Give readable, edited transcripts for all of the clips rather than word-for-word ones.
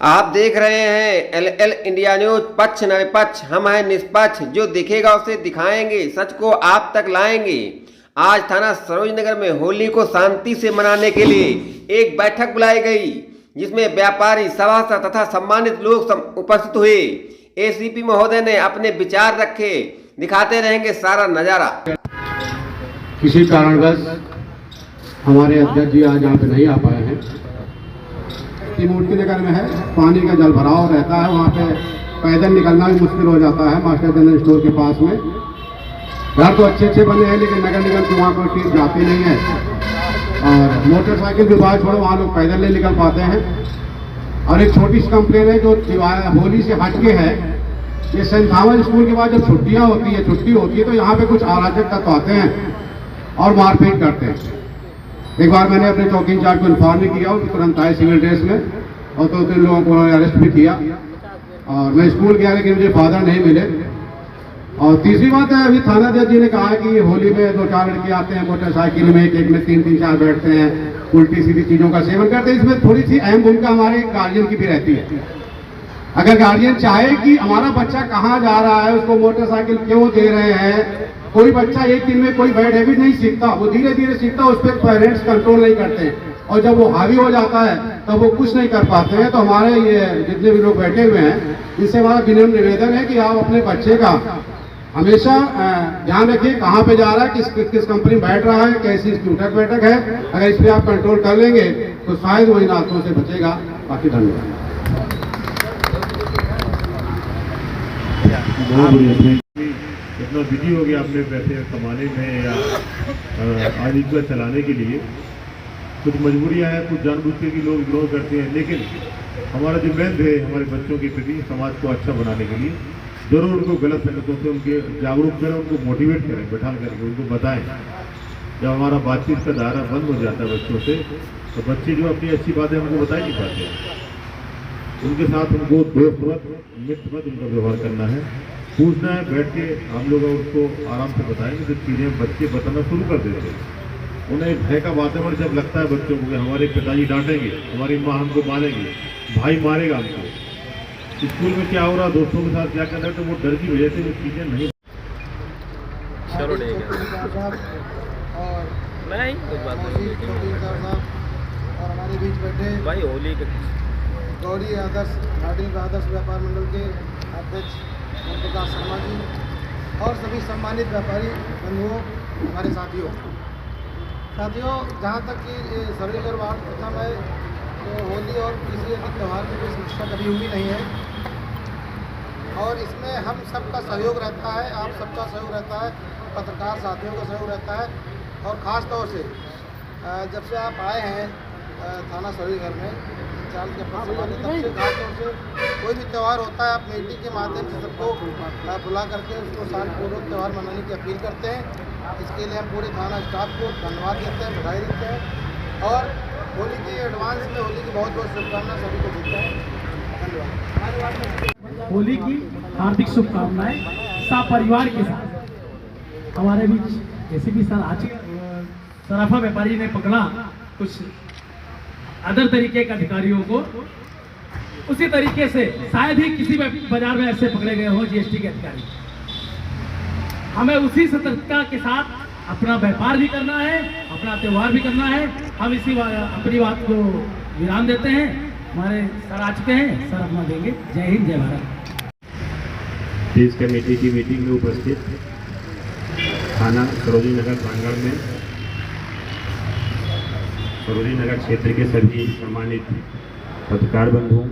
आप देख रहे हैं एल इंडिया न्यूज। पक्ष न विपक्ष, हम हैं निष्पक्ष। जो दिखेगा उसे दिखाएंगे, सच को आप तक लाएंगे। आज थाना सरोज नगर में होली को शांति से मनाने के लिए एक बैठक बुलाई गई, जिसमें व्यापारी, सभासद तथा सम्मानित लोग उपस्थित हुए। एसीपी महोदय ने अपने विचार रखे, दिखाते रहेंगे सारा नजारा। किसी कारणवश हमारे अध्यक्ष जी आज यहाँ पे नहीं आ पाए हैं। मूर्ति नगर में है, पानी का जल भराव रहता है, वहाँ पे पैदल निकलना भी मुश्किल हो जाता है। मास्टर जनरल स्टोर के पास में घर तो अच्छे बने हैं, लेकिन नगर निगम की वहाँ कोई टीम जाती नहीं है। और मोटरसाइकिल विभाग छोड़ो, वहाँ लोग पैदल नहीं निकल पाते हैं। और एक छोटी सी कंप्लेन है जो होली से हटके है। ये सेंट थॉमस स्कूल के बाद जब छुट्टी होती है तो यहाँ पे कुछ अराजक तत्व आते हैं और मारपीट करते हैं। एक बार मैंने अपने चौकी इंचार्ज को इन्फॉर्म भी किया, तुरंत आए सिविल ड्रेस में और 2-3 लोगों को अरेस्ट भी किया। और मैं स्कूल गया लेकिन मुझे फादर नहीं मिले। और तीसरी बात है, अभी थाना अध्यक्ष जी ने कहा कि होली में 2-4 लड़के आते हैं मोटरसाइकिल में, एक में 3-4 बैठते हैं, उल्टी सीधी चीज़ों का सेवन करते हैं। इसमें थोड़ी सी अहम भूमिका हमारे गार्जियन की भी रहती है। अगर गार्जियन चाहे कि हमारा बच्चा कहाँ जा रहा है, उसको मोटरसाइकिल क्यों दे रहे हैं। कोई बच्चा एक दिन में कोई बैड हैबिट नहीं सीखता, वो धीरे धीरे सीखता, उस पर पेरेंट्स कंट्रोल नहीं करते हैं। और जब वो हावी हो जाता है तब वो कुछ नहीं कर पाते हैं। तो हमारे ये जितने भी लोग बैठे हुए हैं, इनसे हमारा विनम्र निवेदन है कि आप अपने बच्चे का हमेशा ध्यान रखिए, कहाँ पे जा रहा है, किस कंपनी में बैठ रहा है, कैसी इसकी उठक बैठक है। अगर इस पर आप कंट्रोल कर लेंगे तो शायद वो इन आदतों से बचेगा। बाकी धन्यवाद। इतना बिजी हो गया अपने पैसे कमाने में या आजीविका चलाने के लिए। कुछ मजबूरियां हैं, कुछ जानबूझ के कि लोग इग्नोर करते हैं। लेकिन हमारा जो मेन है हमारे बच्चों के प्रति, समाज को अच्छा बनाने के लिए जरूर उनको गलत संगतों से उनके जागरूक करें, उनको मोटिवेट करें, बैठा करके उनको बताएं। जब हमारा बातचीत का दायरा बंद हो जाता है बच्चों से, तो बच्चे जो अपनी अच्छी बातें हमको बता नहीं पाते हैं। उनके साथ उनको दोस्त मत, मित्र मत उनका व्यवहार करना है, पूछना है, बैठ के हम लोग उसको आराम से बताएंगे। तो चीज़ें बच्चे बताना शुरू कर देते हैं। उन्हें भय का वातावरण जब लगता है बच्चों को कि हमारे पिताजी डांटेंगे, हमारी माँ हमको मारेगी, भाई मारेगा हमको, स्कूल में क्या हो रहा, दोस्तों के साथ क्या कर रहा है, तो वो डर की वजह से वो चीज़ें नहीं। चलो ठीक है। और नहीं कुछ बात और हमारे बीच बैठे भाई होली के गौरी आदर्श घाटी का आदर्श व्यापार मंडल के अध्यक्ष प्रकाश शर्मा जी और सभी सम्मानित व्यापारी बंधुओं, हमारे साथियों, जहाँ तक कि सरोजनगर वार्ड प्रथम है, तो होली और किसी अन्य त्यौहार की कोई समस्या कभी हुई नहीं है। और इसमें हम सबका सहयोग रहता है, आप सबका सहयोग रहता है, पत्रकार साथियों का सहयोग रहता है। और ख़ास तौर से जब से आप आए हैं थाना सरोजनगर में चाल के पद संभाले, तब से खास तौर से कोई भी त्यौहार होता है, आप मीटिंग के माध्यम से सबको बुला करके उसको शांतिपूर्वक त्यौहार मनाने की अपील करते हैं। इसके लिए हम पूरे थाना स्टाफ को धन्यवाद देते हैं, बधाई देते हैं। और होली की एडवांस में होली की बहुत बहुत शुभकामनाएं सभी को देते हैं। धन्यवाद। होली की हार्दिक शुभकामनाएं सपरिवार के साथ। हमारे बीच एसीपी सर आज सराफा व्यापारी ने पकड़ा कुछ अदर तरीके के अधिकारियों को, उसी तरीके से शायद ही किसी बाजार में ऐसे पकड़े गए हो जीएसटी के अधिकारी। हमें उसी सतर्कता के साथ अपना व्यापार भी करना है, अपना त्यौहार भी करना है। हम इसी अपनी बात को विराम देते हैं। हमारे सर आ चुके हैं, सर अपना देंगे। जय हिंद, जय भारत। पीस कमेटी की मीटिंग में उपस्थित थाना सरोजी नगर प्रांगण में सरोजी नगर क्षेत्र के सभी सम्मानित पत्रकार बंधुओं,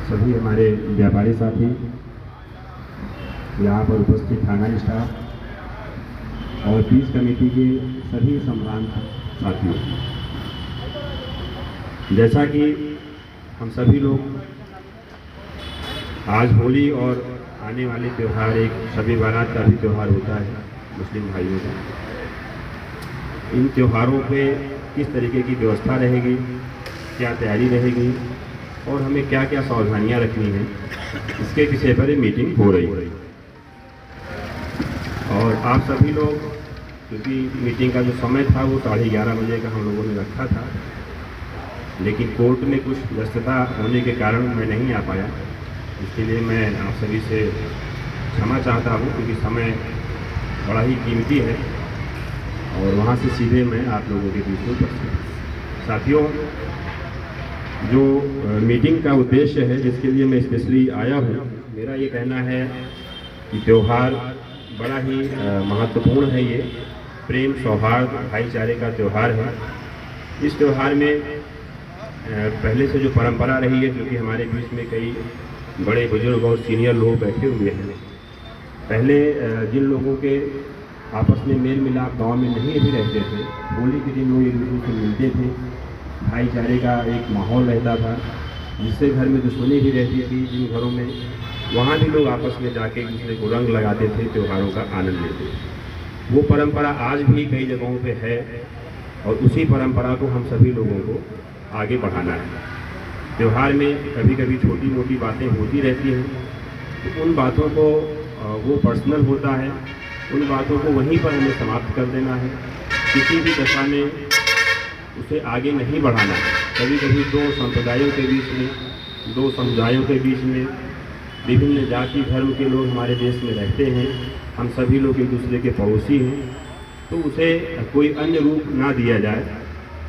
सभी हमारे व्यापारी साथी, यहाँ पर उपस्थित थाना स्टाफ और पीस कमेटी के सभी सम्मानित साथियों, जैसा कि हम सभी लोग आज होली और आने वाले त्यौहार, एक शब बारात का भी त्यौहार होता है मुस्लिम भाइयों का। इन त्योहारों पे किस तरीके की व्यवस्था रहेगी, क्या तैयारी रहेगी और हमें क्या क्या सावधानियां रखनी है, इसके विषय पर मीटिंग हो रही है। और आप सभी लोग, क्योंकि मीटिंग का जो समय था वो 11:30 बजे का हम लोगों ने रखा था, लेकिन कोर्ट में कुछ व्यस्तता होने के कारण मैं नहीं आ पाया। इसके लिए मैं आप सभी से क्षमा चाहता हूँ, क्योंकि समय बड़ा ही कीमती है और वहाँ से सीधे मैं आप लोगों के बीच में उपस्थित हूँ। साथियों, जो मीटिंग का उद्देश्य है जिसके लिए मैं स्पेशली आया हूँ, मेरा ये कहना है कि त्यौहार बड़ा ही महत्वपूर्ण है। ये प्रेम, सौहार्द, भाईचारे का त्यौहार है। इस त्यौहार में पहले से जो परंपरा रही है, क्योंकि हमारे बीच में कई बड़े बुजुर्ग और सीनियर लोग बैठे हुए हैं, पहले जिन लोगों के आपस में मेल मिलाप गांव में नहीं भी रहते थे, होली के दिन लोग एक दूसरे से मिलते थे, भाईचारे का एक माहौल रहता था, जिससे घर में दुश्मनी भी रहती थी जिन घरों में, वहाँ भी लोग आपस में जाके एक दूसरे को रंग लगाते थे, त्योहारों का आनंद लेते थे। वो परंपरा आज भी कई जगहों पे है और उसी परंपरा को हम सभी लोगों को आगे बढ़ाना है। त्यौहार में कभी कभी छोटी मोटी बातें होती रहती हैं, तो उन बातों को वो पर्सनल होता है, उन बातों को वहीं पर हमें समाप्त कर देना है, किसी भी दशा में उसे आगे नहीं बढ़ाना है। कभी कभी दो संप्रदायों के बीच में, दो समुदायों के बीच में, विभिन्न जाति धर्म के लोग हमारे देश में रहते हैं, हम सभी लोग एक दूसरे के पड़ोसी हैं, तो उसे कोई अन्य रूप ना दिया जाए।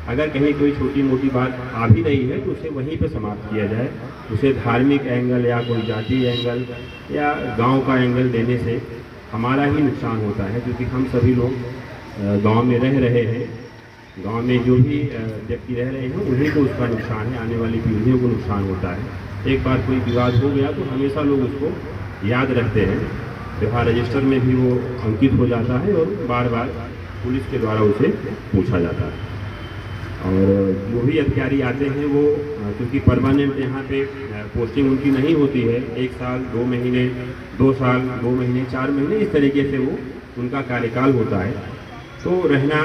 अगर कहीं कोई छोटी मोटी बात आ भी रही है तो उसे वहीं पे समाप्त किया जाए। उसे धार्मिक एंगल या कोई जातीय एंगल या गांव का एंगल देने से हमारा ही नुकसान होता है, क्योंकि हम सभी लोग गांव में रह रहे हैं। गांव में जो भी व्यक्ति रह रहे हैं उन्हीं को उसका नुकसान है, आने वाली पीढ़ियों को नुकसान होता है। एक बार कोई विवाद हो गया तो हमेशा लोग उसको याद रखते हैं, त्यौहार रजिस्टर में भी वो अंकित हो जाता है और बार बार पुलिस के द्वारा उसे पूछा जाता है। और जो भी अधिकारी आते हैं वो क्योंकि परमानेंट यहाँ पे पोस्टिंग उनकी नहीं होती है, 1 साल 2 महीने 2 साल 2 महीने 4 महीने इस तरीके से वो उनका कार्यकाल होता है। तो रहना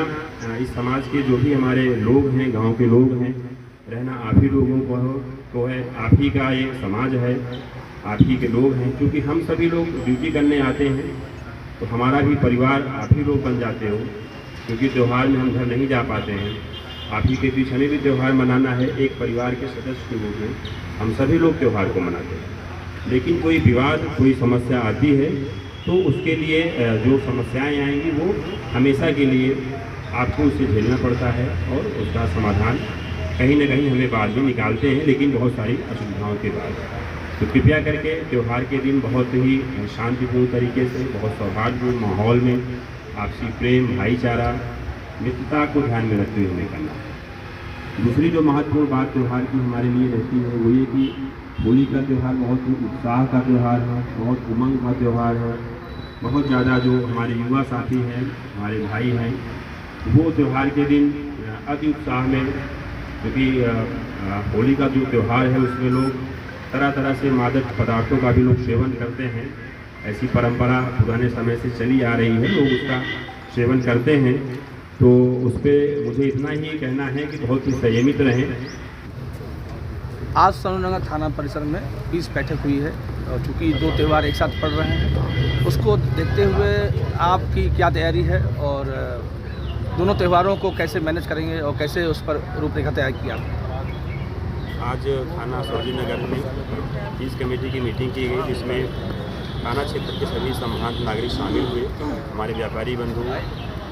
इस समाज के जो भी हमारे लोग हैं, गांव के लोग हैं, रहना आप ही लोगों को है, आप ही का ये समाज है, आप ही के लोग हैं। क्योंकि हम सभी लोग ड्यूटी करने आते हैं तो हमारा भी परिवार आप ही लोग बन जाते हो, क्योंकि त्यौहार में हम घर नहीं जा पाते हैं। आप ही के बीच हमें भी त्यौहार मनाना है, एक परिवार के सदस्य के रूप में हम सभी लोग त्यौहार को मनाते हैं। लेकिन कोई विवाद, कोई समस्या आती है तो उसके लिए जो समस्याएं आएंगी वो हमेशा के लिए आपको उसे झेलना पड़ता है और उसका समाधान कहीं ना कहीं हमें बाद में निकालते हैं, लेकिन बहुत सारी असुविधाओं के बाद। तो कृपया करके त्यौहार के दिन बहुत ही शांतिपूर्ण तरीके से, बहुत सौहार्दपूर्ण माहौल में आपसी प्रेम, भाईचारा, मित्रता को ध्यान में रखते हुए करना है। दूसरी जो महत्वपूर्ण बात त्यौहार की हमारे लिए रहती है वो ये कि होली का त्यौहार बहुत ही उत्साह का त्यौहार है, बहुत उमंग का त्यौहार है। बहुत ज़्यादा जो हमारे युवा साथी हैं, हमारे भाई हैं, वो त्यौहार के दिन अति उत्साह में, क्योंकि होली का जो त्यौहार है उसमें लोग तरह तरह से मादक पदार्थों का भी लोग सेवन करते हैं। ऐसी परंपरा पुराने समय से चली आ रही है, लोग उसका सेवन करते हैं। तो उस पर मुझे इतना ही कहना है कि बहुत ही संयमित रहें। आज सरोजनगर थाना परिसर में 20 बैठक हुई है और चूँकि 2 त्यौहार एक साथ पड़ रहे हैं, उसको देखते हुए आपकी क्या तैयारी है और दोनों त्यौहारों को कैसे मैनेज करेंगे और कैसे उस पर रूपरेखा तैयार किया? आज थाना सरोजनगर में 30 कमेटी की मीटिंग की गई, जिसमें थाना क्षेत्र के सभी संभावित नागरिक शामिल हुए। हमारे व्यापारी बंधु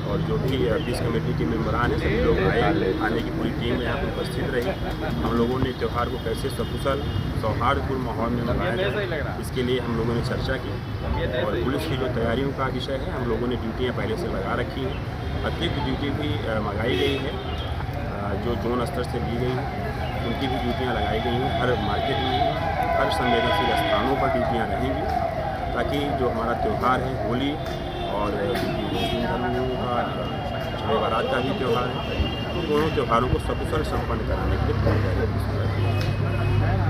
और जो भी 30 कमेटी के मेंबरान हैं सभी लोग आए, आने की पूरी टीम यहाँ पर उपस्थित रही। हम लोगों ने त्यौहार को कैसे सकुशल सौहार्दपूर्ण माहौल में मनाया जाए, इसके लिए हम लोगों ने चर्चा की। और पुलिस की जो तैयारियों का विषय है, हम लोगों ने ड्यूटियाँ पहले से लगा रखी हैं, अतिरिक्त ड्यूटी भी मंगाई गई है, जो जोन स्तर से ली गई है उनकी भी ड्यूटियाँ लगाई गई हैं। हर मार्केट में, हर संवेदनशील स्थानों पर ड्यूटियाँ रहेंगी, ताकि जो हमारा त्यौहार है होली और मुस्लिम धर्मों का शब बारात का भी त्यौहार है, तो दोनों त्यौहारों को सकुशल संपन्न कराने के लिए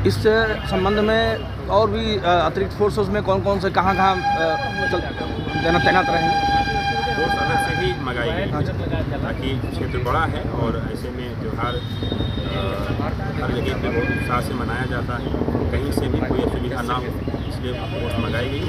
इस संबंध में और भी अतिरिक्त फोर्सेस में कौन कौन से कहाँ तैनात रहेंगे? फोर्स अलग से ही मंगाई गई, ताकि क्षेत्र बड़ा है और ऐसे में त्यौहार हर जगह पे बहुत उत्साह से मनाया जाता है, कहीं से भी कोई असुविधा ना हो, इसलिए फोर्स मंगाई गई।